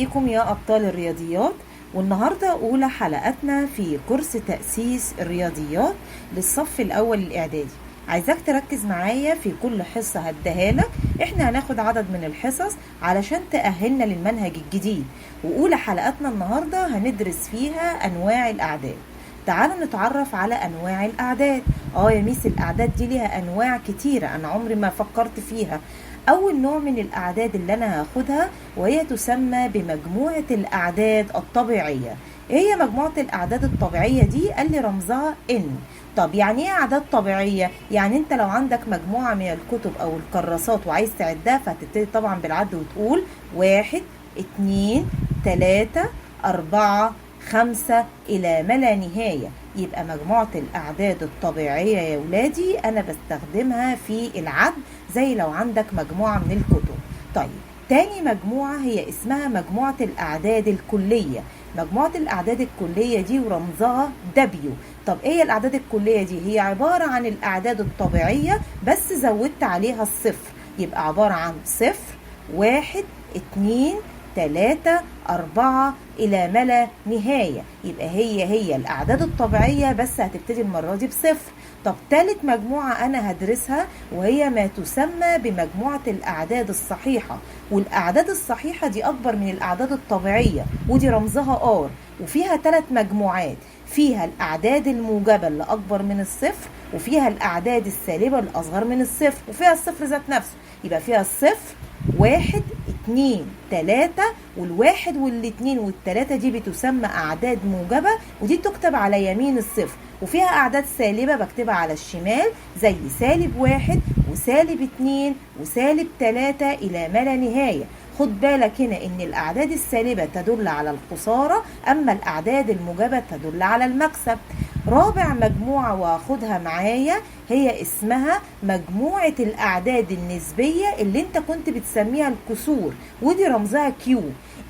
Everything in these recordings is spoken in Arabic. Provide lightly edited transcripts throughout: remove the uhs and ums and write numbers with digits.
بيكم يا أبطال الرياضيات. والنهاردة أولى حلقاتنا في كورس تأسيس الرياضيات للصف الأول الإعدادي. عايزاك تركز معايا في كل حصة هديها لك. احنا هناخد عدد من الحصص علشان تأهلنا للمنهج الجديد، وأولى حلقاتنا النهاردة هندرس فيها أنواع الأعداد. تعالوا نتعرف على أنواع الأعداد. يا ميس الأعداد دي ليها أنواع كتيرة، أنا عمري ما فكرت فيها. أول نوع من الأعداد اللي أنا هاخدها وهي تسمى بمجموعة الأعداد الطبيعية. إيه هي مجموعة الأعداد الطبيعية دي؟ قال لي رمزها N. طب يعني إيه أعداد طبيعية؟ يعني أنت لو عندك مجموعة من الكتب أو الكراسات وعايز تعدها فهتبتدي طبعا بالعد وتقول 1 2 3 4 5 إلى ما لا نهاية. يبقى مجموعة الأعداد الطبيعية يا ولادي أنا بستخدمها في العد زي لو عندك مجموعة من الكتب. طيب تاني مجموعة هي اسمها مجموعة الأعداد الكلية. مجموعة الأعداد الكلية دي ورمزها W. طب ايه الأعداد الكلية دي؟ هي عبارة عن الأعداد الطبيعية بس زودت عليها الصفر، يبقى عبارة عن 0 1 2 3 4 إلى ما لا نهاية. يبقى هي الأعداد الطبيعية بس هتبتدي المرة دي بصفر. طب تالت مجموعة أنا هدرسها وهي ما تسمى بمجموعة الأعداد الصحيحة. والأعداد الصحيحة دي أكبر من الأعداد الطبيعية ودي رمزها R. وفيها 3 مجموعات، فيها الأعداد الموجبة اللي أكبر من الصفر، وفيها الأعداد السالبة اللي أصغر من الصفر، وفيها الصفر ذات نفسه. يبقى فيها الصفر 1 2 3 والواحد والاتنين والتلاتة دي بتسمى أعداد موجبة ودي تكتب على يمين الصفر، وفيها أعداد سالبة بكتبها على الشمال زي -1 -2 -3 إلى ما لا نهاية. خد بالك هنا إن الأعداد السالبة تدل على الخسارة، أما الأعداد الموجبة تدل على المكسب. رابع مجموعة واخدها معايا هي اسمها مجموعة الأعداد النسبية اللي انت كنت بتسميها الكسور ودي رمزها Q.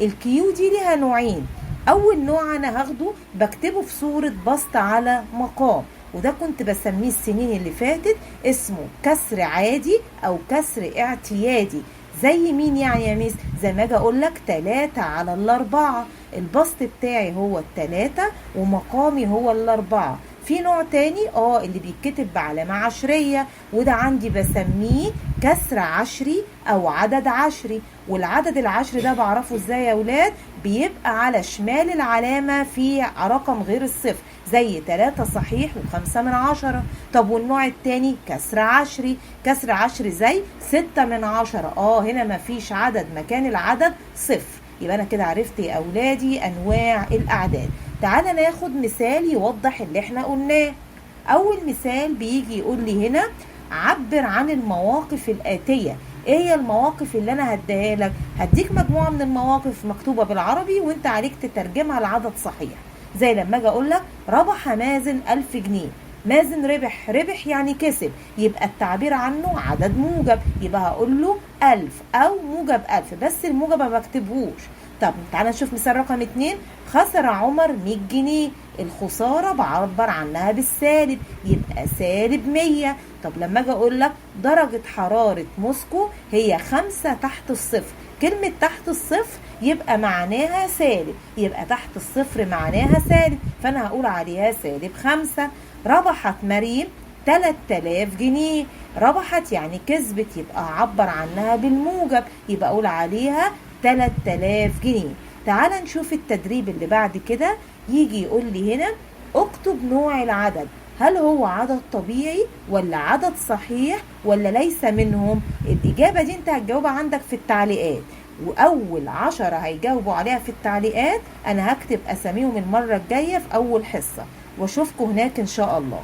الكيو دي ليها نوعين. أول نوع أنا هاخده بكتبه في صورة بسط على مقام، وده كنت بسميه السنين اللي فاتت اسمه كسر عادي أو كسر اعتيادي. زي مين يعني يا ميس؟ زي ما اجي اقول لك 3 على الأربعة، البسط بتاعي هو 3 ومقامي هو 4. في نوع تاني اللي بيتكتب بعلامة عشرية وده عندي بسميه كسر عشري او عدد عشري. والعدد العشري ده بعرفه ازاي يا ولاد؟ بيبقى على شمال العلامة في رقم غير الصفر زي 3 صحيح و5/10. طب والنوع التاني كسر عشري. كسر عشري زي 6/10. هنا مفيش عدد مكان العدد صفر. يبقى انا كده عرفت يا اولادي انواع الاعداد. تعالى ناخد مثال يوضح اللي احنا قلناه. اول مثال بيجي يقول لي هنا عبر عن المواقف الآتية. ايه هي المواقف اللي انا هديها لك؟ هديك مجموعة من المواقف مكتوبة بالعربي وانت عليك تترجمها لعدد صحيح. زي لما اجي اقول لك ربح مازن 1000 جنيه. مازن ربح يعني كسب، يبقى التعبير عنه عدد موجب، يبقى هقول له 1000 او موجب 1000 بس الموجب ما بكتبهوش. طب تعالى نشوف مثال رقم 2. خسر عمر 100 جنيه. الخسارة بعبر عنها بالسالب يبقى -100. طب لما اجي اقول لك درجة حرارة موسكو هي 5 تحت الصفر. كلمة تحت الصفر يبقى معناها سالب، يبقى تحت الصفر معناها سالب، فانا هقول عليها -5. ربحت مريم 3000 جنيه. ربحت يعني كسبت، يبقى اعبر عنها بالموجب، يبقى اقول عليها 3000 جنيه. تعال نشوف التدريب اللي بعد كده. يجي يقول لي هنا اكتب نوع العدد، هل هو عدد طبيعي ولا عدد صحيح ولا ليس منهم؟ الإجابة دي انت هتجاوبها عندك في التعليقات، وأول 10 هيجاوبوا عليها في التعليقات أنا هكتب أساميهم المرة الجاية في أول حصة، واشوفكم هناك إن شاء الله.